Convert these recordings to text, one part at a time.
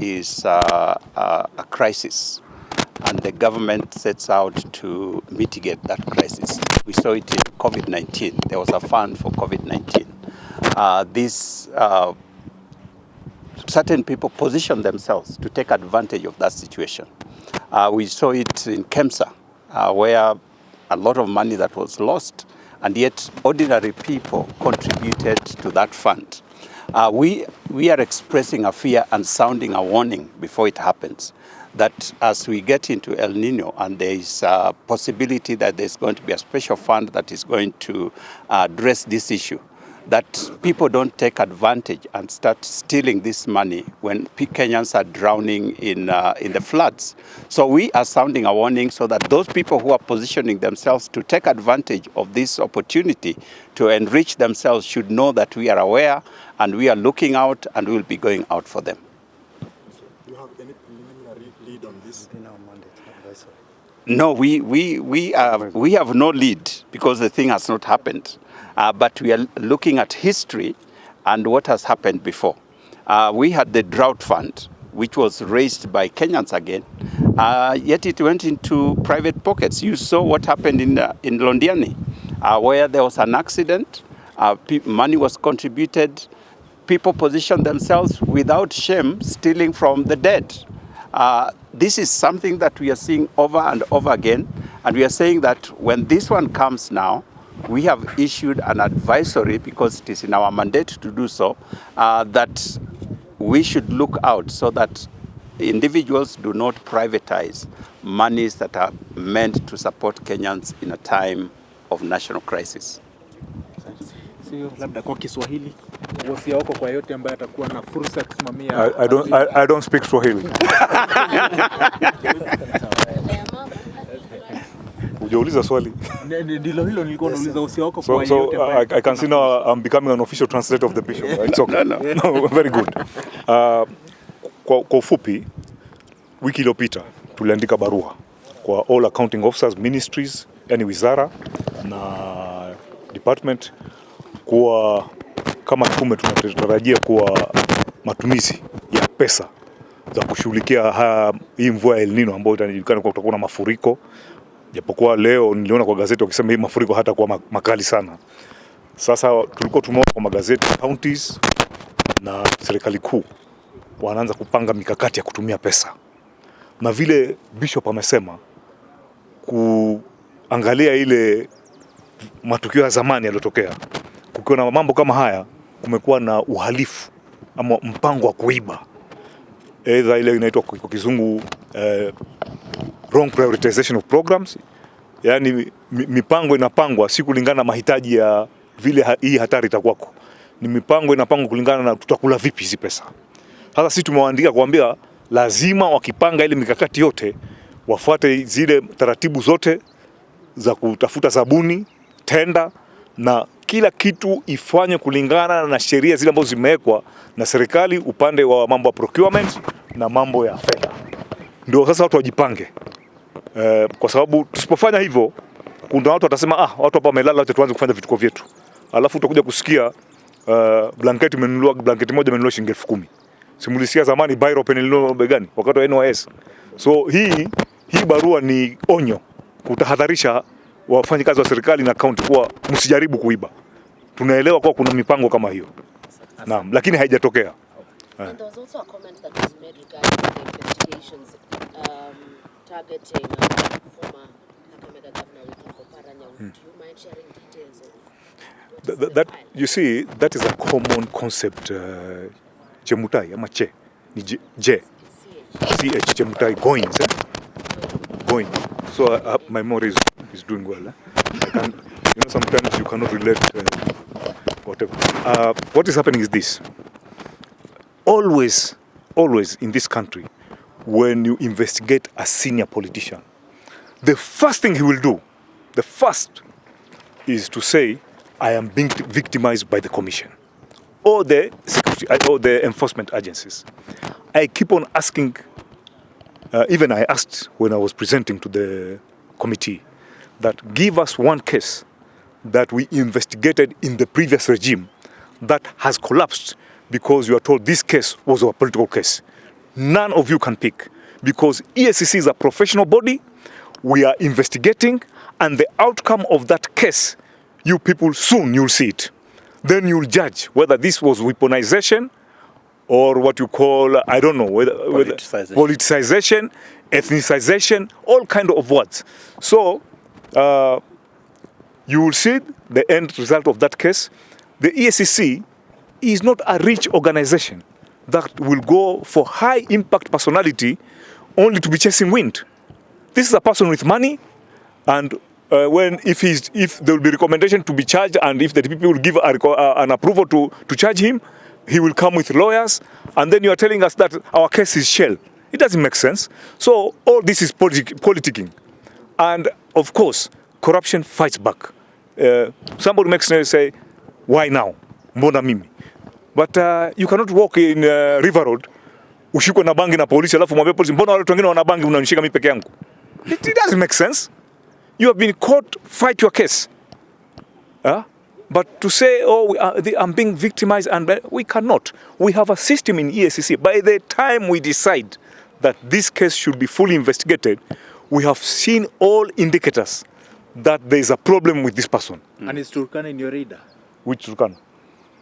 is a crisis, and the government sets out to mitigate that crisis. We saw it in COVID-19. There was a fund for COVID-19. Certain people positioned themselves to take advantage of that situation. We saw it in KEMSA, where a lot of money that was lost, and yet ordinary people contributed to that fund. We are expressing a fear and sounding a warning before it happens, that as we get into Elnino and there is a possibility that there's going to be a special fund that is going to address this issue, that people don't take advantage and start stealing this money when Kenyans are drowning in the floods. So we are sounding a warning so that those people who are positioning themselves to take advantage of this opportunity to enrich themselves should know that we are aware and we are looking out and we will be going out for them. Do you have any preliminary lead on this? No, we have no lead because the thing has not happened. But we are looking at history and what has happened before. We had the drought fund, which was raised by Kenyans again, yet it went into private pockets. You saw what happened in Londiani, where there was an accident, money was contributed, people positioned themselves without shame, stealing from the dead. This is something that we are seeing over and over again, and we are saying that when this one comes now, we have issued an advisory, because it is in our mandate to do so, that we should look out so that individuals do not privatize monies that are meant to support Kenyans in a time of national crisis. Labda kwa Kiswahili, wasia wako kwa yote ambaye atakuwa na fursa ya kusimamia. I don't speak Swahili. Hujauliza swali. Ndilo hilo nilikuwa nauliza wasia wako kwa yote ambaye. So I can see now I'm becoming an official translator of the bishop. It's okay. No, very good. Kwa ufupi, wiki iliyopita tuliandika barua kwa all accounting officers, ministries, yani wizara na department, kuwa kama tume tunatarajia kuwa matumizi ya pesa za kushughulikia hii mvua ya Elnino ambayo itajulikana kwa kutakuwa na mafuriko. Japokuwa leo niliona kwa gazeti wakisema hii mafuriko hata kwa makali sana. Sasa tulikuwa tumeona kwa magazeti counties na serikali kuu wanaanza kupanga mikakati ya kutumia pesa. Na vile bishop amesema, kuangalia ile matukio ya zamani yaliyotokea, kukiwa na mambo kama haya, kumekuwa na uhalifu ama mpango wa kuiba. Either ile inaitwa kwa kizungu wrong prioritization of programs, yani mipango inapangwa si kulingana na mahitaji ya vile hii hatari itakuwako. Ni mipango inapangwa kulingana na tutakula vipi hizi pesa. Sasa sisi tumewaandika kuambia lazima wakipanga ile mikakati yote wafuate zile taratibu zote za kutafuta zabuni, tenda na kila kitu ifanye kulingana na sheria zile ambazo zimewekwa na serikali upande wa mambo ya procurement na mambo ya fedha. Ndio sasa watu wajipange. Kwa sababu tusipofanya hivyo, kuna watu watasema watu hapa wamelala, wacha tuanze kufanya vituko vyetu. Alafu utakuja kusikia blanketi moja imenunuliwa shilingi 10,000. Simulisikia zamani Bairo penililo begani wakati wa NYS. So hii barua ni onyo kutahadharisha wafanyikazi wa serikali na county kuwa msijaribu kuiba. Tunaelewa kwa kuna mipango kama hiyo. Naam, lakini haijatokea. And there was also a comment that was made regarding the investigations targeting former Kakamega Governor for Paranya. Do you mind sharing details of that you see, that is a common concept. Chemutai ama che ni J CH Chemutai going. So my memory is doing well. Sometimes you cannot relate whatever. What is happening is this. Always in this country, when you investigate a senior politician, the first thing he will do, is to say, I am being victimized by the commission or the security or the enforcement agencies. I keep on asking, even I asked when I was presenting to the committee, that give us one case that we investigated in the previous regime that has collapsed because you are told this case was a political case. none of you can pick, because EACC is a professional body. We are investigating, and the outcome of that case, you people soon you'll see it. Then you'll judge whether this was weaponization or what you call, I don't know, whether politicization, ethnicization, all kind of words. So you will see the end result of that case. The EACC is not a rich organization that will go for high impact personality only to be chasing wind. This is a person with money, and if there will be recommendation to be charged, and if the people will give an approval to charge him, he will come with lawyers, and then you are telling us that our case is shell. It doesn't make sense. So all this is politicking. And of course, corruption fights back. Somebody makes sense, say, why now? Mbona mimi? But you cannot walk in River Road, ushikwe na bangi na polisi, alafu mwambie polisi, mbona wale wengine wana bangi unanishika mimi peke yangu? It doesn't make sense. You have been caught, fight your case. But to say, oh, I'm being victimized, and we cannot. We have a system in EACC. By the time we decide that this case should be fully investigated, we have seen all indicators that there is a problem with this person. And is Turkana in your radar? Which Turkana?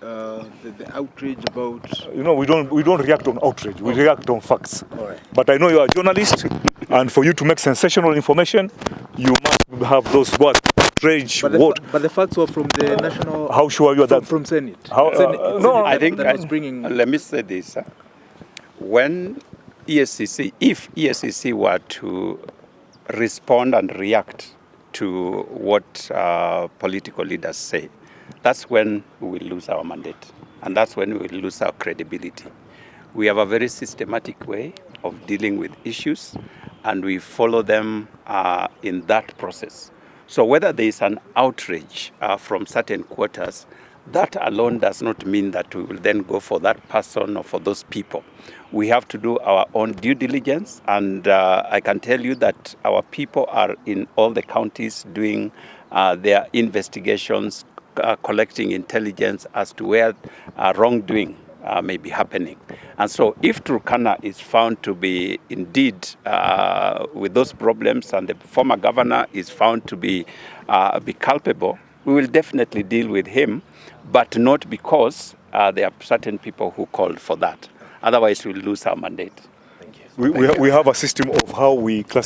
The outrage about... You know, we don't react on outrage. We react on facts. All right. But I know you are a journalist, and for you to make sensational information, you must have those words. Outrage, but the facts were from the national... How sure you are that? From Senate. No, I think that was bringing... Let me say this. When EACC, if EACC were to respond and react to what political leaders say, that's when we will lose our mandate, and that's when we will lose our credibility. We have a very systematic way of dealing with issues, and we follow them in that process. So whether there is an outrage from certain quarters, that alone does not mean that we will then go for that person or for those people. We have to do our own due diligence, and I can tell you that our people are in all the counties doing their investigations, collecting intelligence as to where wrongdoing may be happening. And so if Turkana is found to be indeed with those problems, and the former governor is found to be culpable, we will definitely deal with him, but not because there are certain people who called for that. Otherwise, we'll lose our mandate. We have a system of how we classify